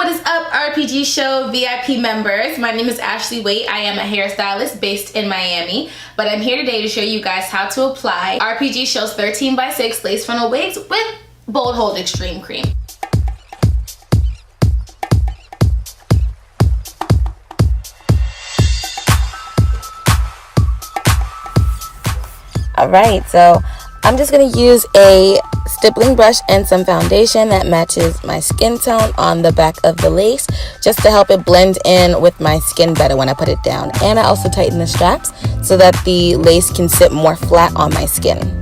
what is up, RPG Show VIP members? My name is Ashley Waite. I am a hairstylist based in Miami, but I'm here today to show you guys how to apply RPG Show's 13x6 lace frontal wigs with BoldHold Extreme Cream. Alright, so I'm just going to use a stippling brush and some foundation that matches my skin tone on the back of the lace, just to help it blend in with my skin better when I put it down. And I also tighten the straps so that the lace can sit more flat on my skin.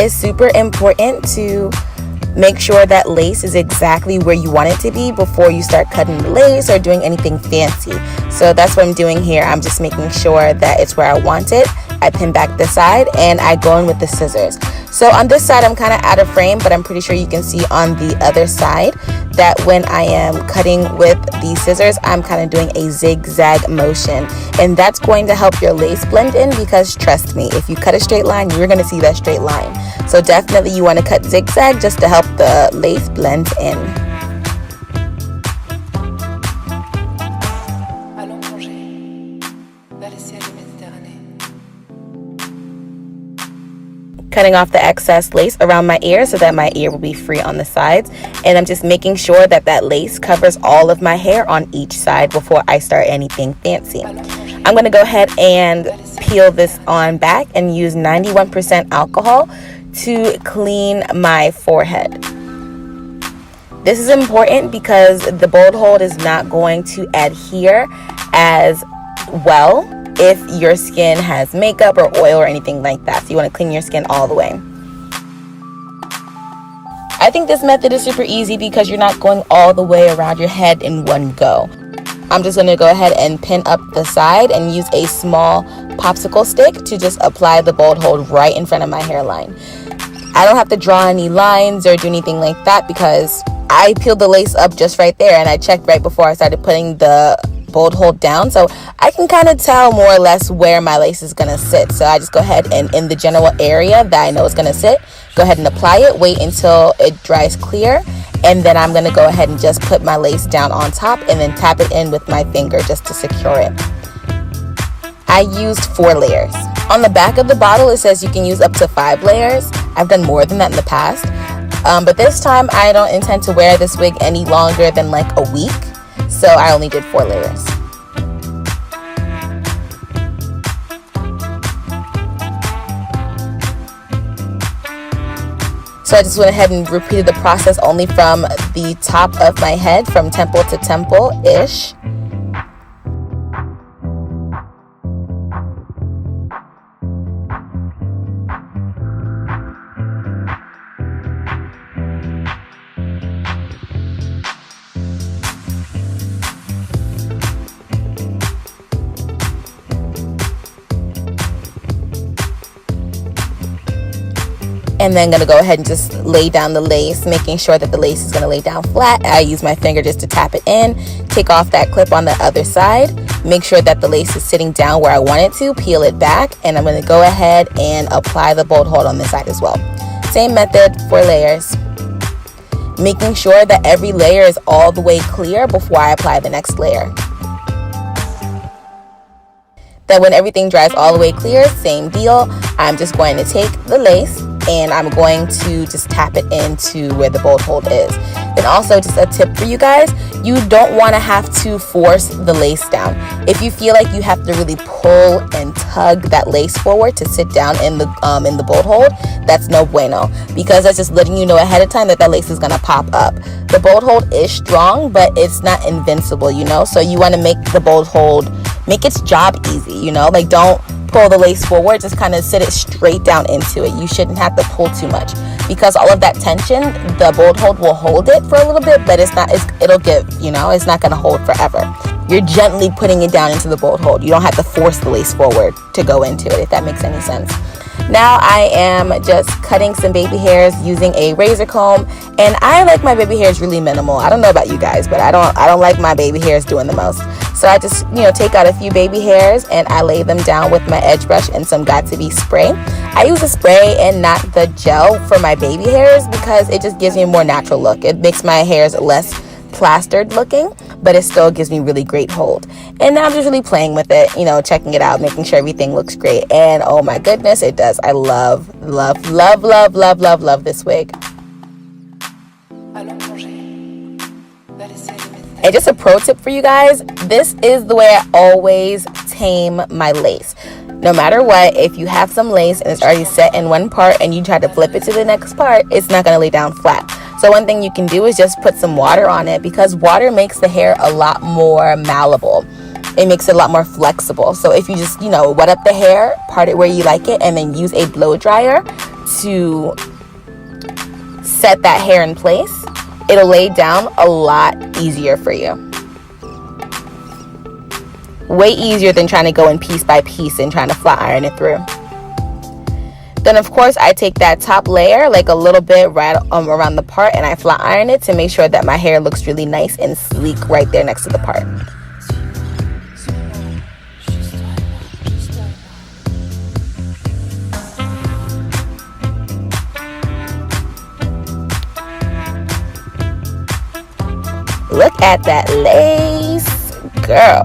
It's super important to make sure that lace is exactly where you want it to be before you start cutting the lace or doing anything fancy. So that's what I'm doing here. I'm just making sure that it's where I want it. I pin back the side and I go in with the scissors. So on this side I'm kind of out of frame, but I'm pretty sure you can see on the other side that when I am cutting with the scissors, I'm kind of doing a zigzag motion, and that's going to help your lace blend in, because trust me, if you cut a straight line, you're going to see that straight line. So definitely you want to cut zigzag just to help the lace blend in. Cutting off the excess lace around my ear so that my ear will be free on the sides, and I'm just making sure that that lace covers all of my hair on each side before I start anything fancy. I'm going to go ahead and peel this on back and use 91% alcohol to clean my forehead. This is important because the BoldHold is not going to adhere as well if your skin has makeup or oil or anything like that. So you want to clean your skin all the way. I think this method is super easy because you're not going all the way around your head in one go. I'm just going to go ahead and pin up the side and use a small popsicle stick to just apply the BoldHold right in front of my hairline. I don't have to draw any lines or do anything like that because I peeled the lace up just right there, and I checked right before I started putting the BoldHold down, so I can kind of tell more or less where my lace is going to sit. So I just go ahead and in the general area that I know it's going to sit, go ahead and apply it, wait until it dries clear, and then I'm going to go ahead and just put my lace down on top and then tap it in with my finger just to secure it. I used 4 layers. On the back of the bottle it says you can use up to 5 layers. I've done more than that in the past, but this time I don't intend to wear this wig any longer than like a week. So I only did 4 layers. So I just went ahead and repeated the process only from the top of my head, from temple to temple-ish. And then gonna go ahead and just lay down the lace, making sure that the lace is gonna lay down flat. I use my finger just to tap it in, take off that clip on the other side, make sure that the lace is sitting down where I want it to, peel it back, and I'm gonna go ahead and apply the BoldHold on this side as well. Same method, 4 layers. Making sure that every layer is all the way clear before I apply the next layer. Then when everything dries all the way clear, same deal, I'm just going to take the lace and I'm going to just tap it into where the BoldHold is. And also, just a tip for you guys, you don't want to have to force the lace down. If you feel like you have to really pull and tug that lace forward to sit down in the BoldHold, that's no bueno, because that's just letting you know ahead of time that that lace is going to pop up. The BoldHold is strong, but it's not invincible, you know, so you want to make the BoldHold, make its job easy, you know, like don't pull the lace forward, just kind of sit it straight down into it. You shouldn't have to pull too much, because all of that tension, the BoldHold will hold it for a little bit, but it'll give, you know, it's not going to hold forever. You're gently putting it down into the BoldHold. You don't have to force the lace forward to go into it, if that makes any sense. Now I am just cutting some baby hairs using a razor comb, and I like my baby hairs really minimal. I don't know about you guys, but I don't like my baby hairs doing the most. So I just, take out a few baby hairs and I lay them down with my edge brush and some Got2b spray. I use the spray and not the gel for my baby hairs because it just gives me a more natural look. It makes my hairs less plastered looking, but it still gives me really great hold. And now I'm just really playing with it, checking it out, making sure everything looks great. And oh my goodness, it does. I love this wig. And just a pro tip for you guys, this is the way I always tame my lace. No matter what, if you have some lace and it's already set in one part and you try to flip it to the next part, it's not going to lay down flat. So one thing you can do is just put some water on it, because water makes the hair a lot more malleable. It makes it a lot more flexible. So if you just, wet up the hair, part it where you like it, and then use a blow dryer to set that hair in place, it'll lay down a lot easier for you. Way easier than trying to go in piece by piece and trying to flat iron it through. Then of course I take that top layer, like a little bit right around the part, and I flat iron it to make sure that my hair looks really nice and sleek right there next to the part. Look at that lace, girl.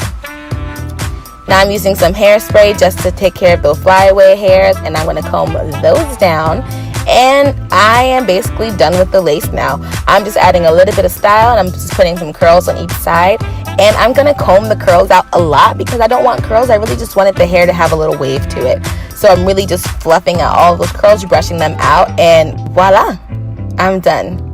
Now I'm using some hairspray just to take care of those flyaway hairs, and I'm going to comb those down. And I am basically done with the lace now. I'm just adding a little bit of style, and I'm just putting some curls on each side. And I'm going to comb the curls out a lot because I don't want curls. I really just wanted the hair to have a little wave to it. So I'm really just fluffing out all of those curls, brushing them out, and voila, I'm done.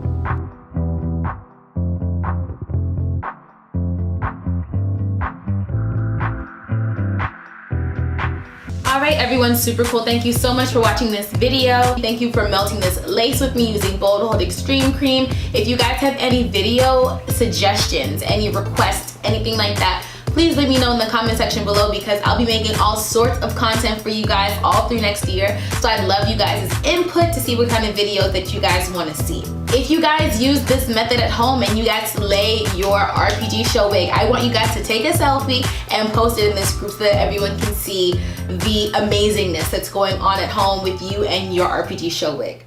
Alright everyone, super cool. Thank you so much for watching this video. Thank you for melting this lace with me using BoldHold Extreme Cream. If you guys have any video suggestions, any requests, anything like that, please let me know in the comment section below, because I'll be making all sorts of content for you guys all through next year. So I'd love you guys' input to see what kind of videos that you guys want to see. If you guys use this method at home and you guys slay your RPGSHOW wig, I want you guys to take a selfie and post it in this group so that everyone can see the amazingness that's going on at home with you and your RPGSHOW wig.